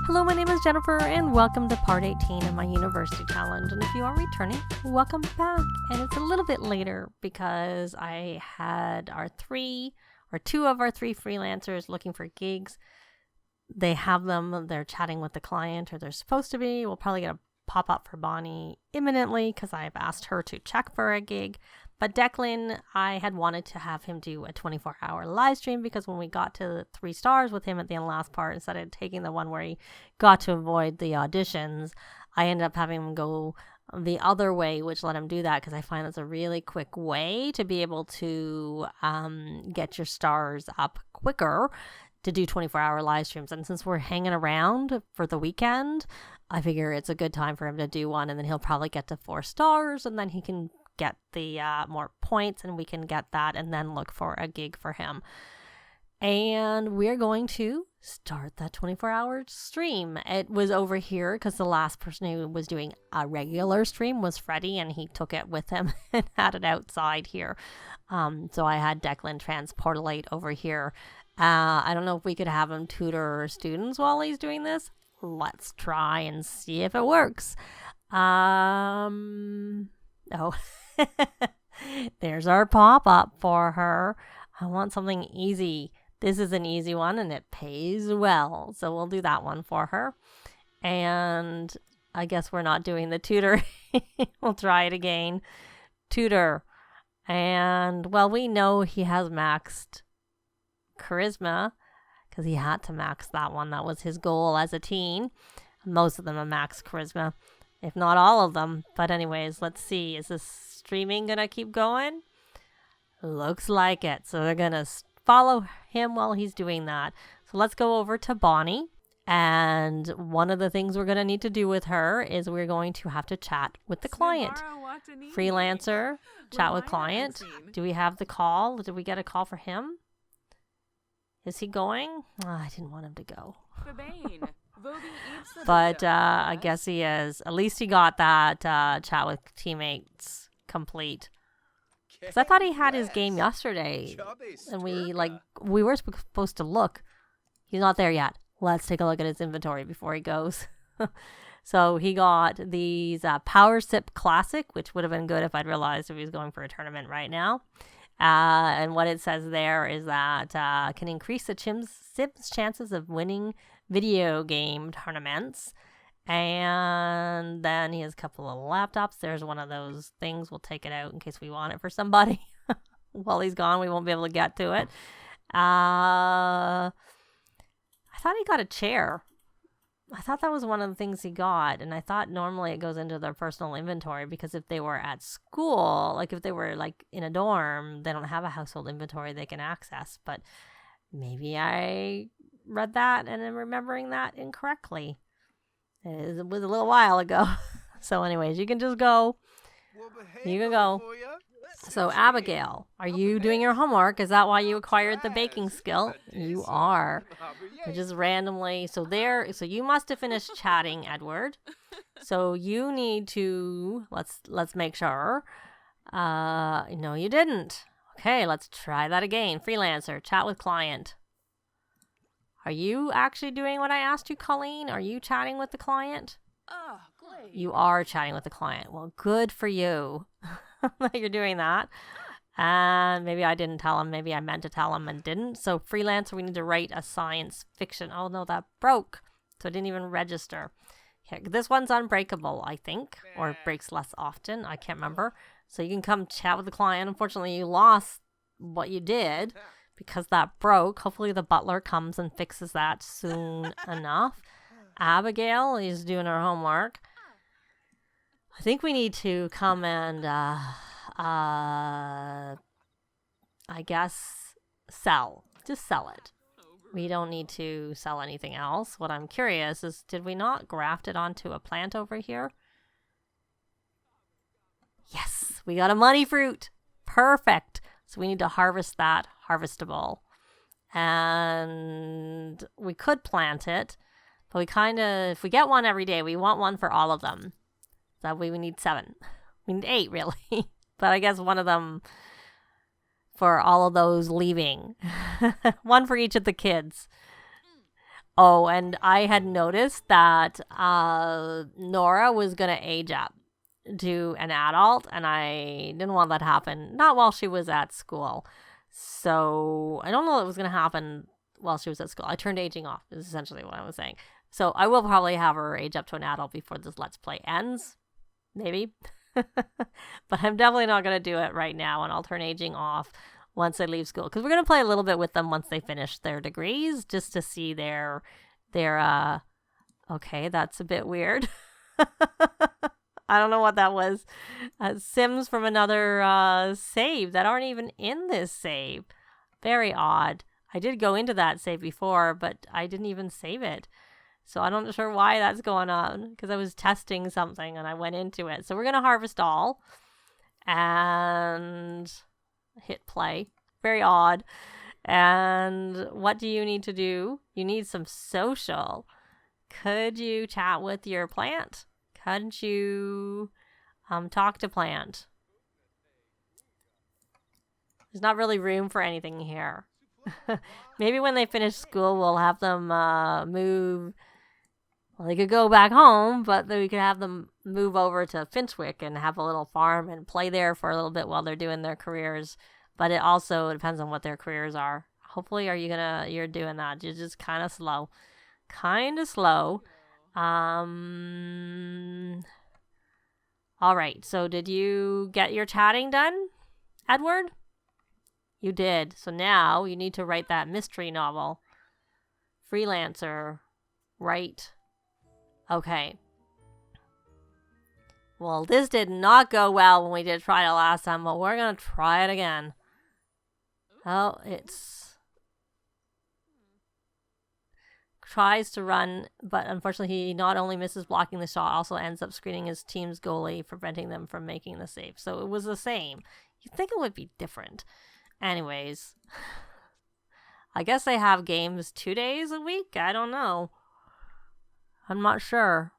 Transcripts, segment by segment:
Hello, my name is Jennifer, and welcome to part 18 of my university challenge. And if you are returning, welcome back. And it's a little bit later because I had two of our three freelancers looking for gigs. They have them, they're chatting with the client, or they're supposed to be. We'll probably get a pop-up for Bonnie imminently because I've asked her to check for a gig. But Declan, I had wanted to have him do a 24-hour live stream because when we got to 3 stars with him at the last part, instead of taking the one where he got to avoid the auditions, I ended up having him go the other way, which let him do that because I find it's a really quick way to be able to get your stars up quicker to do 24-hour live streams. And since we're hanging around for the weekend, I figure it's a good time for him to do one, and then he'll probably get to 4 stars, and then he can get the more points, and we can get that and then look for a gig for him. And we're going to start that 24-hour stream. It was over here because the last person who was doing a regular stream was Freddie, and he took it with him and had it outside here. So I had Declan transportalate over here. I don't know if we could have him tutor students while he's doing this. Let's try and see if it works. Oh, there's our pop-up for her. I want something easy. This is an easy one, and it pays well. So we'll do that one for her. And I guess we're not doing the tutor. We'll try it again. Tutor. And, well, we know he has maxed charisma because he had to max that one. That was his goal as a teen. Most of them have maxed charisma, if not all of them. But anyways, let's see. Is this streaming going to keep going? Looks like it. So they're going to follow him while he's doing that. So let's go over to Bonnie. And one of the things we're going to need to do with her is we're going to have to chat with the client. Freelancer, chat with client. Do we have the call? Did we get a call for him? Is he going? Oh, I didn't want him to go. But I guess he is. At least he got that chat with teammates complete. Because I thought he had his game yesterday. And we were supposed to look. He's not there yet. Let's take a look at his inventory before he goes. So he got these Power Sip Classic, which would have been good if I'd realized if he was going for a tournament right now. And what it says there is that can increase the Sims chances of winning video game tournaments. And then he has a couple of laptops. There's one of those things. We'll take it out in case we want it for somebody. While he's gone, we won't be able to get to it. I thought he got a chair. I thought that was one of the things he got, and I thought normally it goes into their personal inventory because if they were at school, like if they were like in a dorm, they don't have a household inventory they can access. But maybe I read that and am remembering that incorrectly. It was a little while ago. So anyways, you can just go. You can go. So Abigail, are you doing your homework? Is that why you acquired the baking skill? You are. Just randomly. So you must have finished chatting, Edward. So you need to, let's make sure. No, you didn't. Okay, let's try that again. Freelancer, chat with client. Are you actually doing what I asked you, Colleen? Are you chatting with the client? You are chatting with the client. Well, good for you that you're doing that. And maybe I didn't tell him. Maybe I meant to tell him and didn't. So freelancer, we need to write a science fiction. Oh, no, that broke. So it didn't even register. Okay, this one's unbreakable, I think, or breaks less often. I can't remember. So you can come chat with the client. Unfortunately, you lost what you did because that broke. Hopefully the butler comes and fixes that soon enough. Abigail is doing her homework. I think we need to come and, I guess, sell. Just sell it. We don't need to sell anything else. What I'm curious is, did we not graft it onto a plant over here? Yes, we got a money fruit. Perfect. So we need to harvest that harvestable. And we could plant it, but if we get one every day, we want one for all of them. That way we need 7. We need 8, really. But I guess one of them for all of those leaving. One for each of the kids. Oh, and I had noticed that Norah was going to age up to an adult, and I didn't want that to happen. Not while she was at school. So I don't know what was going to happen while she was at school. I turned aging off, is essentially what I was saying. So I will probably have her age up to an adult before this Let's Play ends. Maybe. But I'm definitely not going to do it right now, and I'll turn aging off once they leave school. Because we're going to play a little bit with them once they finish their degrees, just to see their okay, that's a bit weird. I don't know what that was. Sims from another save that aren't even in this save. Very odd. I did go into that save before, but I didn't even save it. So I'm not sure why that's going on, because I was testing something and I went into it. So we're going to harvest all and hit play. Very odd. And what do you need to do? You need some social. Could you chat with your plant? Couldn't you talk to plant? There's not really room for anything here. Maybe when they finish school, we'll have them move. Well, they could go back home, but then we could have them move over to Finchwick and have a little farm and play there for a little bit while they're doing their careers. But it also depends on what their careers are. Hopefully, you're doing that. You're just kind of slow. All right. So did you get your chatting done, Edward? You did. So now you need to write that mystery novel. Freelancer. Right. Okay. Well, this did not go well when we did try it last time, but we're going to try it again. Oh, it's... tries to run, but unfortunately he not only misses blocking the shot, also ends up screening his team's goalie, preventing them from making the save. So it was the same. You'd think it would be different. Anyways, I guess they have games 2 days a week? I don't know. I'm not sure.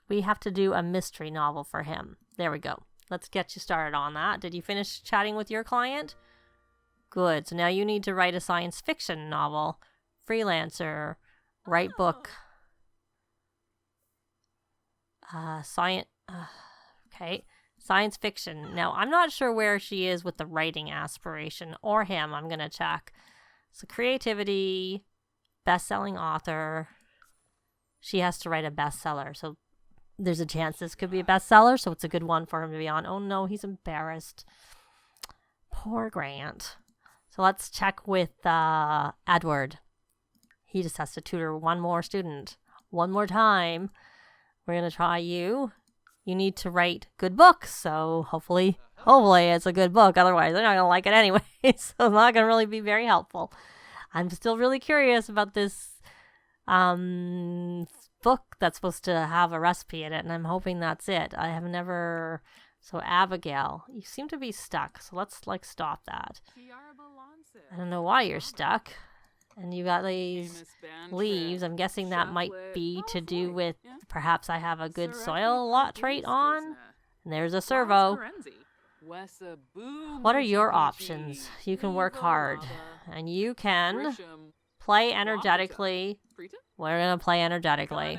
We have to do a mystery novel for him. There we go. Let's get you started on that. Did you finish chatting with your client? Good. So now you need to write a science fiction novel. Freelancer. Write book. Okay. Science fiction. Now, I'm not sure where she is with the writing aspiration, or him. I'm going to check. So creativity, best-selling author. She has to write a bestseller. So there's a chance this could be a bestseller, so it's a good one for him to be on. Oh no, he's embarrassed. Poor Grant. So let's check with Edward. He just has to tutor one more student. One more time. We're going to try you. You need to write good books, so hopefully it's a good book. Otherwise, they're not going to like it anyway, so it's not going to really be very helpful. I'm still really curious about this book that's supposed to have a recipe in it, and I'm hoping that's it. I have never... So, Abigail, you seem to be stuck, so let's, stop that. I don't know why you're stuck. And you got these leaves. I'm guessing that might be to do with perhaps I have a good soil lot trait on. And there's a servo. What are your options? You can work hard. And you can play energetically. We're going to play energetically.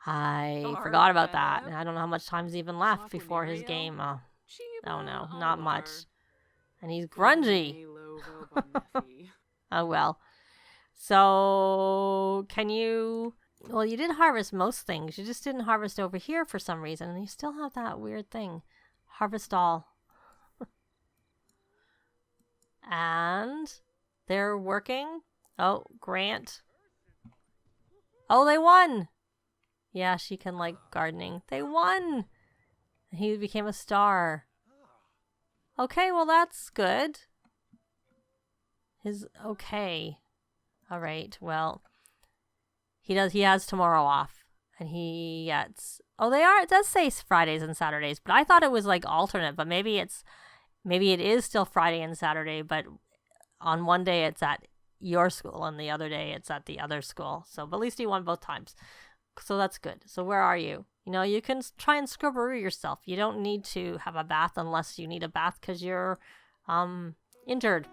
I forgot about that. I don't know how much time's even left before his game. Oh no, not much. And he's grungy. Oh well. So, can you... Well, you did harvest most things. You just didn't harvest over here for some reason. And you still have that weird thing. Harvest all. And they're working. Oh, Grant. Oh, they won! Yeah, she can like gardening. They won! He became a star. Okay, well that's good. Okay. All right. Well, he has tomorrow off, and he gets. Oh, it does say Fridays and Saturdays, but I thought it was like alternate. But maybe it is still Friday and Saturday, but on one day it's at your school, and the other day it's at the other school. So, but at least he won both times, so that's good. So where are you? You can try and scrubberoo yourself. You don't need to have a bath unless you need a bath because you're injured.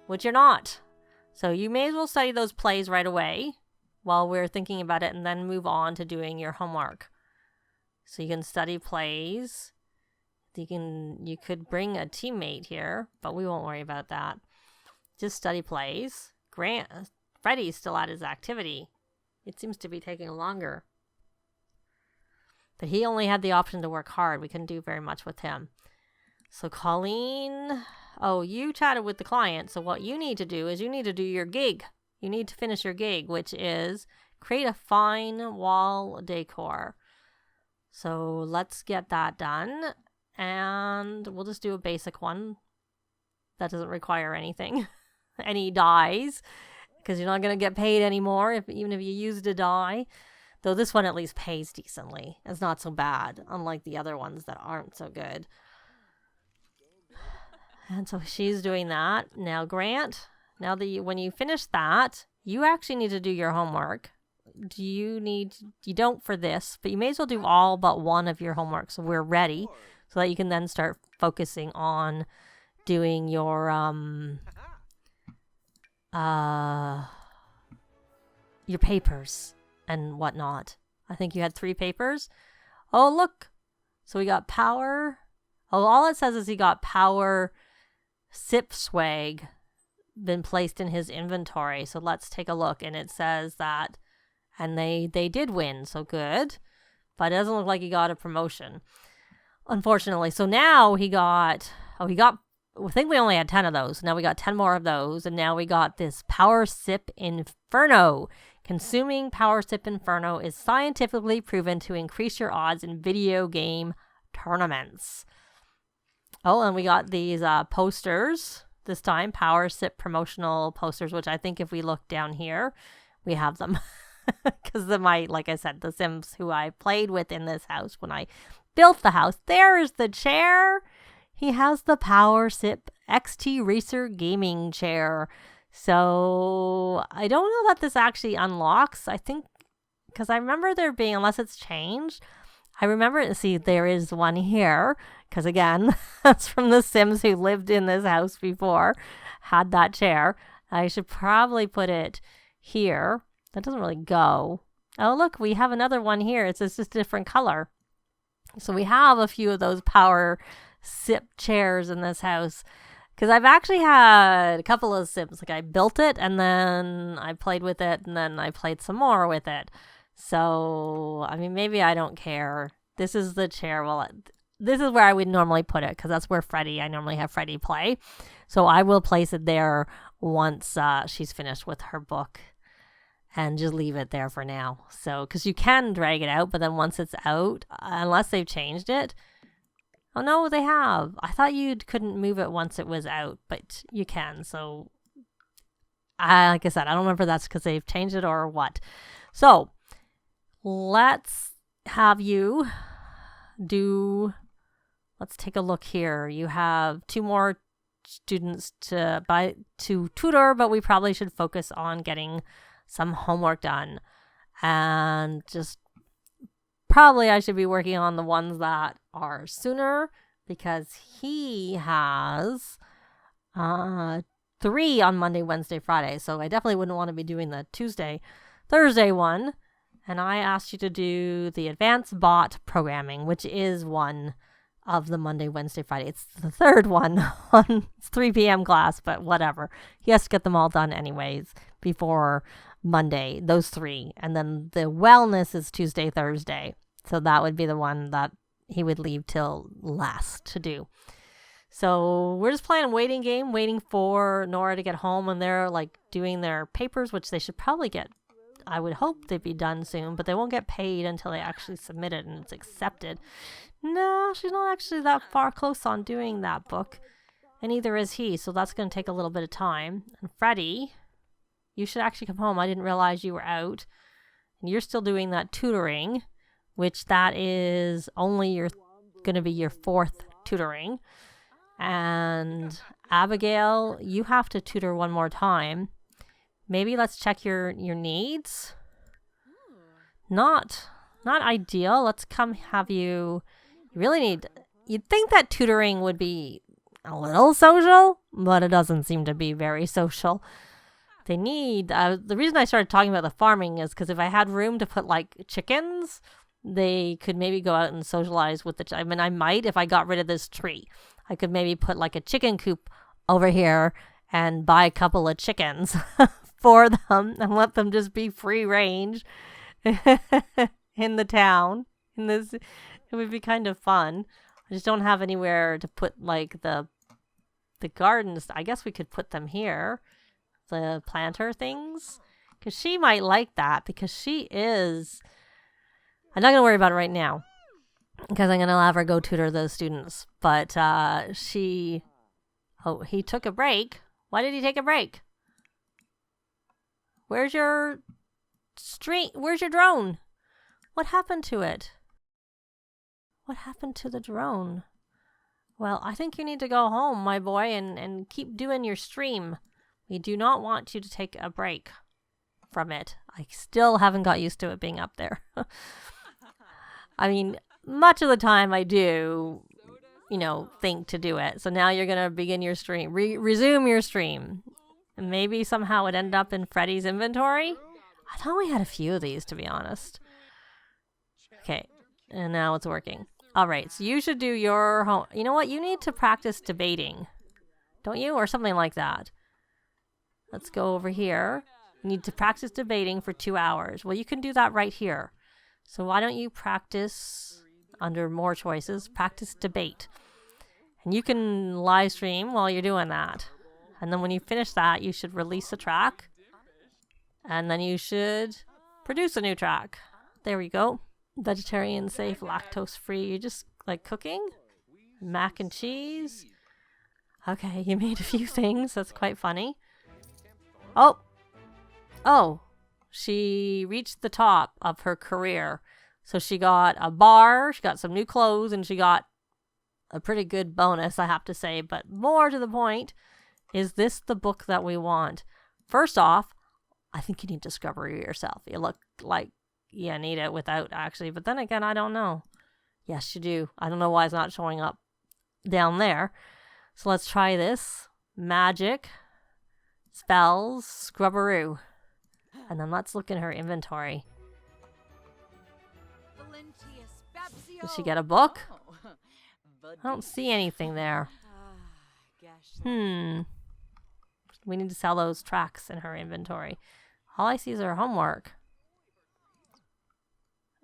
which you're not. So you may as well study those plays right away while we're thinking about it, and then move on to doing your homework. So you can study plays. You could bring a teammate here, but we won't worry about that. Just study plays. Freddie's still at his activity. It seems to be taking longer. But he only had the option to work hard. We couldn't do very much with him. So Colleen, you chatted with the client. So what you need to do is you need to do your gig. You need to finish your gig, which is create a fine wall decor. So let's get that done. And we'll just do a basic one that doesn't require anything. Any dies, because you're not going to get paid anymore even if you used a die. Though this one at least pays decently. It's not so bad, unlike the other ones that aren't so good. And so she's doing that. Now, Grant, when you finish that, you actually need to do your homework. You don't for this, but you may as well do all but one of your homework so we're ready, so that you can then start focusing on doing your papers and whatnot. I think you had 3 papers. Oh, look. So we got power. All it says is he got power sip swag been placed in his inventory. So let's take a look. And it says that, and they did win. So good. But it doesn't look like he got a promotion, unfortunately. So now I think we only had 10 of those. Now we got 10 more of those. And now we got this Power Sip Inferno. Consuming Power Sip Inferno is scientifically proven to increase your odds in video game tournaments. Oh, and we got these posters this time. Power Sip promotional posters, which I think if we look down here, we have them. Because like I said, the Sims who I played with in this house when I built the house. There is the chair. He has the Power Sip XT Racer gaming chair. So I don't know that this actually unlocks. I think, because I remember there being, unless it's changed, I remember, there is one here. Because again, that's from the Sims who lived in this house before, had that chair. I should probably put it here. That doesn't really go. Oh, look, we have another one here. It's just a different color. So we have a few of those Power Sip chairs in this house. Because I've actually had a couple of Sims. Like I built it and then I played with it and then I played some more with it. So, I mean, maybe I don't care. This is the chair. Well, this is where I would normally put it because that's where I normally have Freddie play. So I will place it there once she's finished with her book and just leave it there for now. So, because you can drag it out, but then once it's out, unless they've changed it. Oh, no, they have. I thought you couldn't move it once it was out, but you can. So, like I said, I don't remember if that's because they've changed it or what. So, let's have you let's take a look here. You have 2 more students to tutor, but we probably should focus on getting some homework done. And just probably I should be working on the ones that are sooner, because he has 3 on Monday, Wednesday, Friday. So I definitely wouldn't want to be doing the Tuesday, Thursday one. And I asked you to do the advanced bot programming, which is one of the Monday, Wednesday, Friday. It's the third one on 3 p.m. class, but whatever. He has to get them all done anyways before Monday, those 3. And then the wellness is Tuesday, Thursday. So that would be the one that he would leave till last to do. So we're just playing a waiting game, waiting for Norah to get home, and they're like doing their papers, which they should probably get. I would hope they'd be done soon, but they won't get paid until they actually submit it and it's accepted. No, she's not actually that far close on doing that book, and neither is he, so that's going to take a little bit of time. And Freddie, you should actually come home. I didn't realize you were out. And you're still doing that tutoring, which that is only going to be your 4th tutoring. And Abigail, you have to tutor one more time. Maybe let's check your needs. Not ideal. Let's come have you. You really need. You'd think that tutoring would be a little social, but it doesn't seem to be very social. They need, the reason I started talking about the farming is because if I had room to put like chickens, they could maybe go out and socialize with I mean, I might if I got rid of this tree. I could maybe put like a chicken coop over here and buy a couple of chickens for them and let them just be free range in the town. It would be kind of fun. I just don't have anywhere to put like the gardens. I guess we could put them here, the planter things, because she might like that, because she is. I'm not gonna worry about it right now, because I'm gonna have her go tutor those students. But he took a break. Why did he take a break? Where's your Where's your drone? What happened to it? What happened to the drone? Well, I think you need to go home, my boy, and keep doing your stream. We do not want you to take a break from it. I still haven't got used to it being up there. I mean, much of the time I do, think to do it. So now you're going to begin your stream. Resume your stream. And maybe somehow it ended up in Freddie's inventory. I thought we had a few of these, to be honest. Okay, and now it's working. All right, so you should do your home. You know what? You need to practice debating, don't you? Or something like that. Let's go over here. You need to practice debating for 2 hours. Well, you can do that right here. So why don't you practice, under more choices, practice debate. And you can live stream while you're doing that. And then when you finish that, you should release a track. And then you should produce a new track. There we go. Vegetarian, safe, lactose free. You just like cooking? Mac and cheese. Okay, you made a few things. That's quite funny. Oh, she reached the top of her career. So she got a bar, she got some new clothes, and she got a pretty good bonus, I have to say. But more to the point, is this the book that we want? First off, I think you need to discover yourself. You look like you need it without actually. But then again, I don't know. Yes, you do. I don't know why it's not showing up down there. So let's try this. Magic. Spells. Scrubberoo. And then let's look in her inventory. Did she get a book? I don't see anything there. We need to sell those tracks in her inventory. All I see is her homework.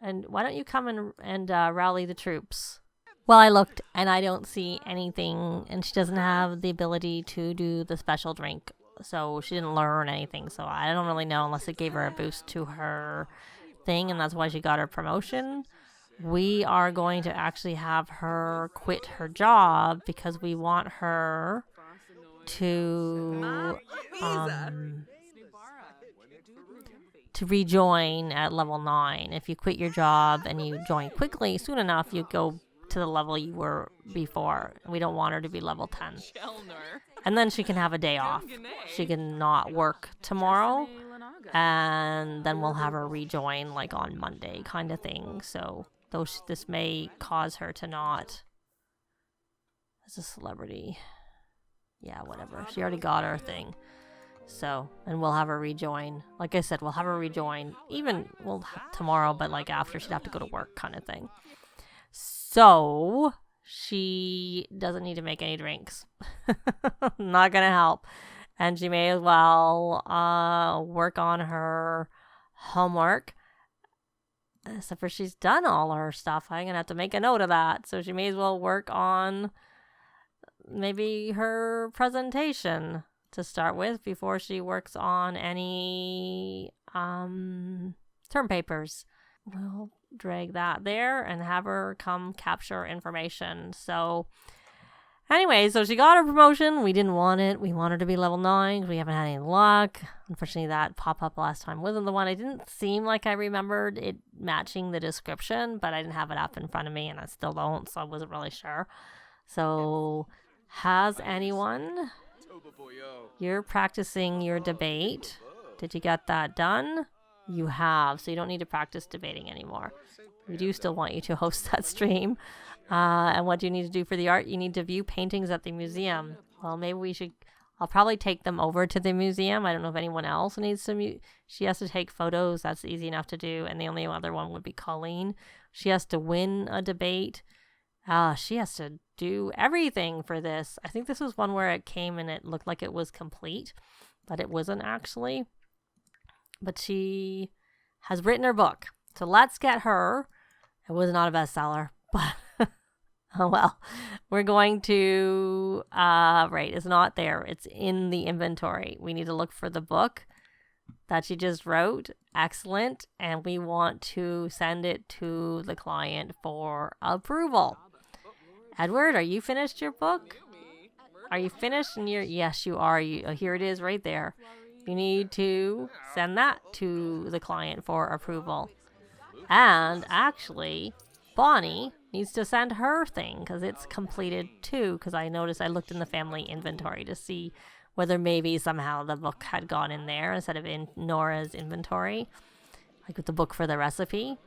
And why don't you come and rally the troops? Well, I looked and I don't see anything, and she doesn't have the ability to do the special drink. So she didn't learn anything. So I don't really know unless it gave her a boost to her thing, and that's why she got her promotion. We are going to actually have her quit her job because we want her to rejoin at level 9. If you quit your job and you join quickly, soon enough, you go to the level you were before. We don't want her to be level 10. And then she can have a day off. She can not work tomorrow, and then we'll have her rejoin like on Monday kind of thing. So this may cause her to not, as a celebrity. Yeah, whatever. She already got her thing. So, and we'll have her rejoin. Like I said, we'll have her rejoin. Even, tomorrow, but like after she'd have to go to work kind of thing. So, she doesn't need to make any drinks. Not gonna help. And she may as well work on her homework. Except for she's done all her stuff. I'm gonna have to make a note of that. So she may as well work on maybe her presentation to start with before she works on any term papers. We'll drag that there and have her come capture information. So anyway, so she got her promotion. We didn't want it. We want her to be level 9. We haven't had any luck. Unfortunately, that pop-up last time wasn't the one. It didn't seem like I remembered it matching the description, but I didn't have it up in front of me, and I still don't, so I wasn't really sure. So has anyone... You're practicing your debate. Did you get that done? You have, so you don't need to practice debating anymore. We do still want you to host that stream. And what do you need to do for the art? You need to view paintings at the museum. Well, maybe we should... I'll probably take them over to the museum. I don't know if anyone else needs to... She has to take photos. That's easy enough to do. And the only other one would be Colleen. She has to win a debate. She has to do everything for this. I think this was one where it came and it looked like it was complete, but it wasn't actually. But she has written her book. So let's get her. It was not a bestseller, but oh well. We're going to, right, it's not there. It's in the inventory. We need to look for the book that she just wrote. Excellent. And we want to send it to the client for approval. Edward, are you finished your book? Are you finished? And yes, you are. Here it is right there. You need to send that to the client for approval. And actually, Bonnie needs to send her thing because it's completed too. Because I noticed I looked in the family inventory to see whether maybe somehow the book had gone in there instead of in Nora's inventory. Like with the book for the recipe.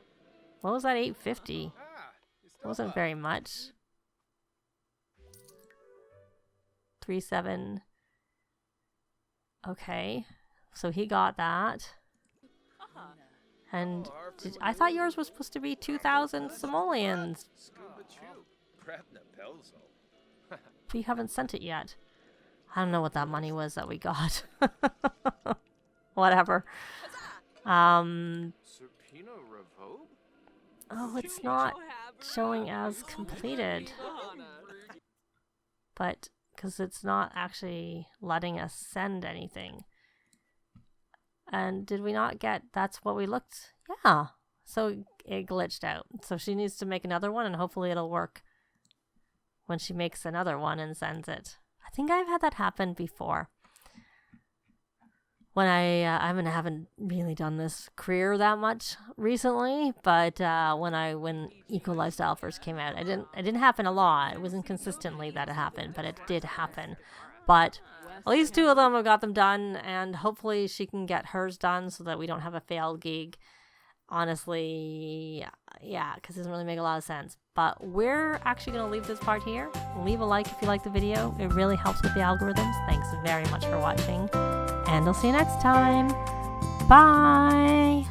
What was that, $8.50? Wasn't very much. 3.7. Okay, so he got that. And I thought yours was supposed to be 2,000 simoleons. But you haven't sent it yet. I don't know what that money was that we got. Whatever. Oh, it's not showing as completed. But because it's not actually letting us send anything. And did we not get, that's what we looked, yeah. So it glitched out. So she needs to make another one and hopefully it'll work when she makes another one and sends it. I think I've had that happen before. When I haven't really done this career that much recently, but when Eco Lifestyle first came out, it didn't happen a lot. It wasn't consistently that it happened, but it did happen. But at least 2 of them have got them done, and hopefully she can get hers done so that we don't have a failed gig. Honestly, yeah, because it doesn't really make a lot of sense. But we're actually going to leave this part here. Leave a like if you like the video. It really helps with the algorithms. Thanks very much for watching. And I'll see you next time. Bye!